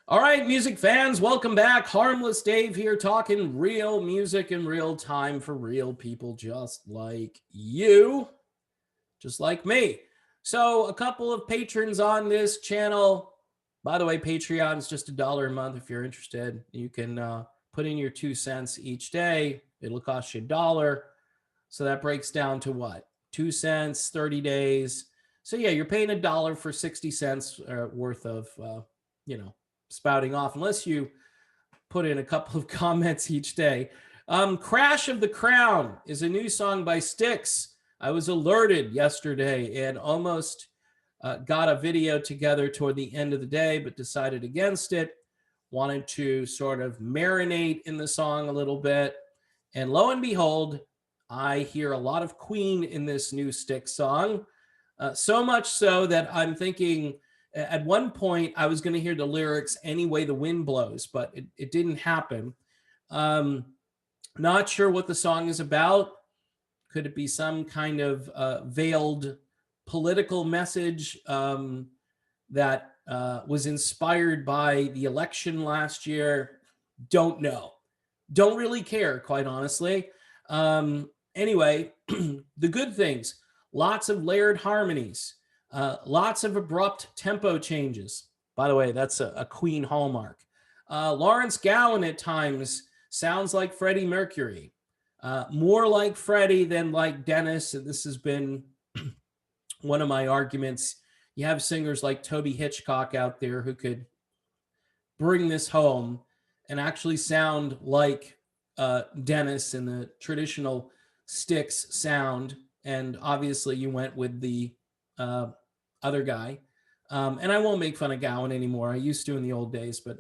All right, music fans, welcome back. Harmless Dave here, talking real music in real time for real people just like you, just like me. So, a couple of patrons on this channel. By the way, Patreon is just $1 a month if you're interested. You can put in your 2 cents each day. It'll cost you $1. So that breaks down to what? 2 cents, 30 days. So yeah, you're paying $1 for 60 cents worth of, you know, spouting off, unless you put in a couple of comments each day. Crash of the Crown is a new song by Styx. I was alerted yesterday and almost got a video together toward the end of the day, but decided against it. Wanted to sort of marinate in the song a little bit. And lo and behold, I hear a lot of Queen in this new Styx song. So much so that I'm thinking at one point I was going to hear the lyrics "Any Way the Wind Blows," but it didn't happen. Um, Not sure what the song is about. Could it be some kind of veiled political message that was inspired by the election last year? Don't know. Don't really care, quite honestly. Anyway, the good things: lots of layered harmonies, lots of abrupt tempo changes. By the way, that's a Queen hallmark. Lawrence Gowan at times sounds like Freddie Mercury, more like Freddie than like Dennis. And this has been one of my arguments. You have singers like Toby Hitchcock out there who could bring this home and actually sound like Dennis in the traditional Styx sound. And obviously, you went with the other guy. And I won't make fun of Gowan anymore. I used to in the old days, but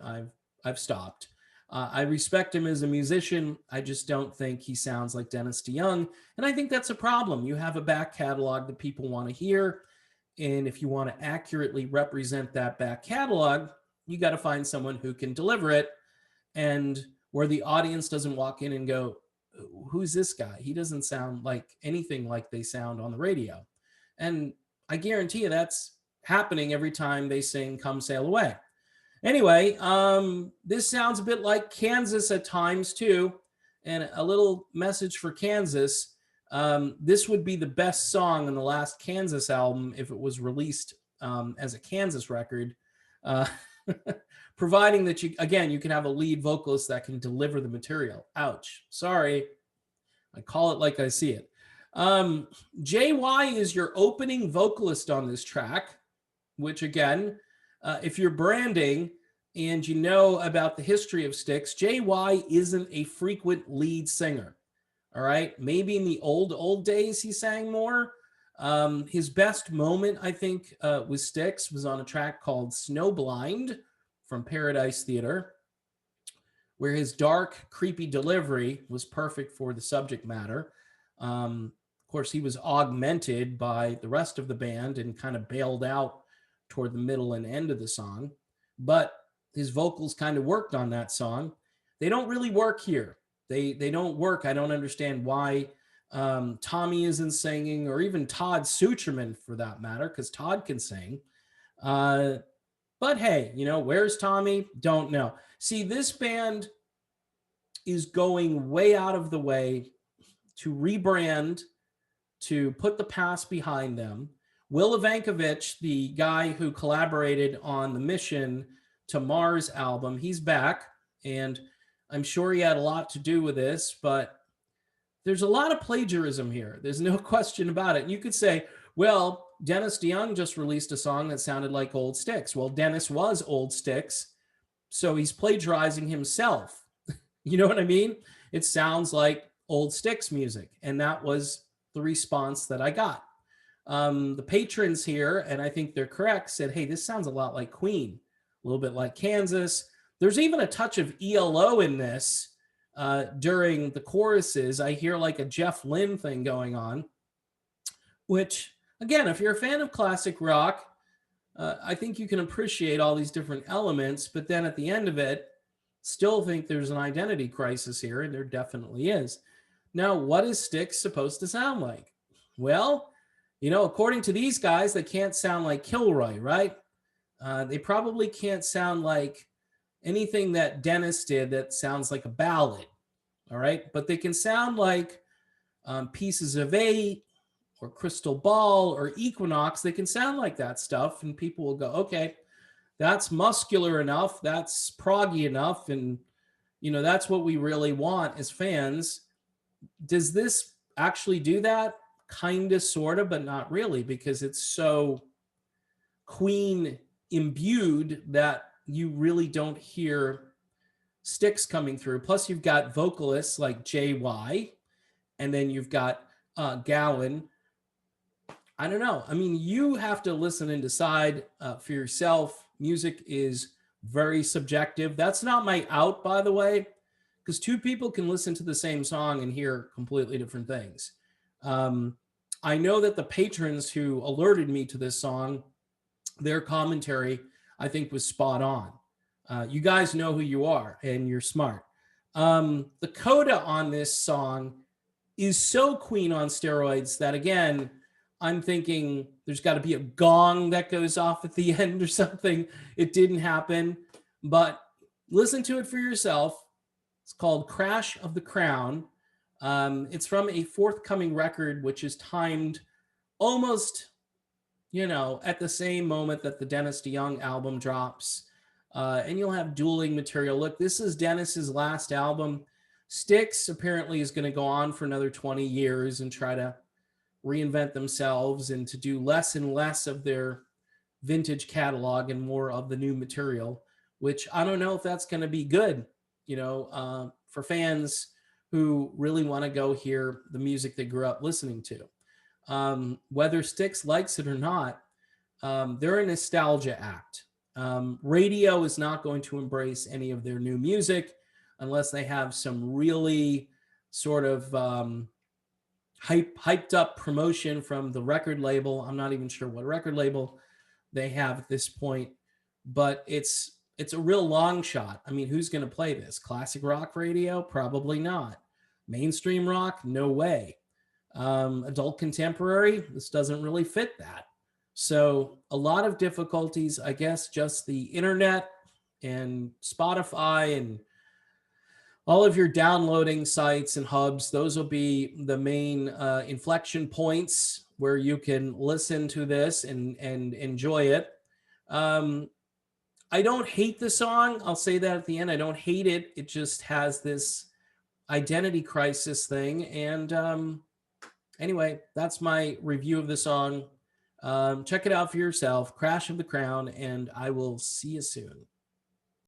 I've stopped. I respect him as a musician. I just don't think he sounds like Dennis DeYoung. And I think that's a problem. You have a back catalog that people want to hear. And if you want to accurately represent that back catalog, you got to find someone who can deliver it, and where the audience doesn't walk in and go, who's this guy? He doesn't sound like anything like they sound on the radio. And I guarantee you that's happening every time they sing Come Sail Away. Anyway, this sounds a bit like Kansas at times too. And a little message for Kansas. This would be the best song on the last Kansas album if it was released as a Kansas record. Uh, providing that you can have a lead vocalist that can deliver the material. Ouch. Sorry. I call it like I see it. JY is your opening vocalist on this track, which again, if you're branding and you know about the history of Styx, JY isn't a frequent lead singer. All right. Maybe in the old days he sang more. His best moment, I think, with Styx was on a track called Snowblind from Paradise Theater, where his dark, creepy delivery was perfect for the subject matter. Of course, he was augmented by the rest of the band and kind of bailed out toward the middle and end of the song. But his vocals kind of worked on that song. They don't really work here. They don't work. I don't understand why Tommy isn't singing, or even Todd Sucherman for that matter, because Todd can sing. But hey, where's Tommy? Don't know. See, this band is going way out of the way to rebrand, to put the past behind them. Will Evankovich, the guy who collaborated on the Mission to Mars album, he's back, and I'm sure he had a lot to do with this, but there's a lot of plagiarism here. There's no question about it. And you could say, well, Dennis DeYoung just released a song that sounded like old Styx. Well, Dennis was old Styx, so he's plagiarizing himself. You know what I mean? It sounds like old Styx music, and that was the response that I got. The patrons here, and I think they're correct, said, hey, this sounds a lot like Queen, a little bit like Kansas. There's even a touch of ELO in this. During the choruses, I hear like a Jeff Lynne thing going on, which, again, if you're a fan of classic rock, I think you can appreciate all these different elements, but then at the end of it, still think there's an identity crisis here, and there definitely is. Now, what is Styx supposed to sound like? Well, according to these guys, they can't sound like Kilroy, right? They probably can't sound like anything that Dennis did that sounds like a ballad. All right. But they can sound like Pieces of Eight or Crystal Ball or Equinox. They can sound like that stuff. And people will go, okay, that's muscular enough. That's proggy enough. And, that's what we really want as fans. Does this actually do that? Kind of, sort of, but not really, because it's so Queen imbued that you really don't hear Styx coming through. Plus, you've got vocalists like JY, and then you've got Gowan. I don't know. I mean, you have to listen and decide for yourself. Music is very subjective. That's not my out, by the way, because two people can listen to the same song and hear completely different things. I know that the patrons who alerted me to this song, their commentary, I think, was spot on. You guys know who you are, and you're smart. The coda on this song is so Queen on steroids that, again, I'm thinking there's got to be a gong that goes off at the end or something. It didn't happen, but listen to it for yourself. It's called Crash of the Crown. It's from a forthcoming record, which is timed almost, at the same moment that the Dennis DeYoung album drops. And you'll have dueling material. Look, this is Dennis's last album. Styx apparently is going to go on for another 20 years and try to reinvent themselves and to do less and less of their vintage catalog and more of the new material, which I don't know if that's going to be good, for fans who really want to go hear the music they grew up listening to. Whether Styx likes it or not, they're a nostalgia act. Radio is not going to embrace any of their new music unless they have some really sort of hyped up promotion from the record label. I'm not even sure what record label they have at this point, but it's a real long shot. I mean, who's going to play this? Classic rock radio? Probably not. Mainstream rock? No way. Adult contemporary? This doesn't really fit that. So a lot of difficulties, I guess, just the internet and Spotify and all of your downloading sites and hubs. Those will be the main inflection points where you can listen to this and enjoy it. I don't hate the song. I'll say that at the end. I don't hate it. It just has this identity crisis thing. And anyway, that's my review of the song. Check it out for yourself. Crash of the Crown, and I will see you soon.